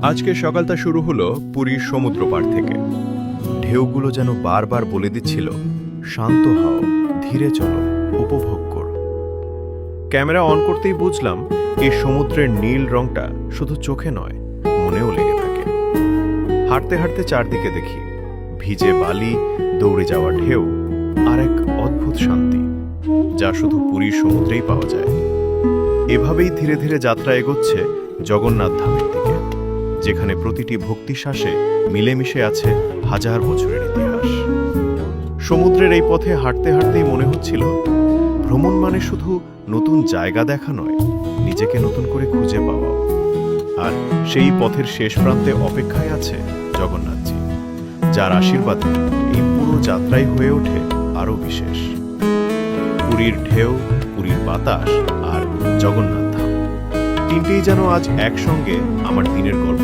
আজকে সকালটা শুরু হলো পুরীর সমুদ্র পাড় থেকে। ঢেউগুলো যেন বারবার বলে দিচ্ছিল, শান্ত হও, ধীরে চলো, উপভোগ করো। ক্যামেরা অন করতেই বুঝলাম এই সমুদ্রের নীল রংটা শুধু চোখে নয়, মনেও লেগে থাকে। হাঁটতে হাঁটতে চারদিকে দেখি ভিজে বালি, দৌড়ে যাওয়া ঢেউ আর এক অদ্ভুত শান্তি, যা শুধু পুরীর সমুদ্রেই পাওয়া যায়। এভাবেই ধীরে ধীরে যাত্রা এগোচ্ছে জগন্নাথ ধামের দিকে, যেখানে প্রতিটি ভক্তি শ্বাসে মিলেমিশে আছে হাজার বছরের ইতিহাস। সমুদ্রের এই পথে হাঁটতে হাঁটতেই মনে হচ্ছিল, ভ্রমণ মানে শুধু নতুন জায়গা দেখা নয়, নিজেকে নতুন করে খুঁজে পাওয়া। আর সেই পথের শেষ প্রান্তে অপেক্ষায় আছে জগন্নাথজি, যার আশীর্বাদে এই পুরো যাত্রাই হয়ে ওঠে আরও বিশেষ। পুরীর ঢেউ, পুরীর বাতাস আর জগন্নাথ ধাম, তিনটেই যেন আজ একসঙ্গে আমার দিনের গল্প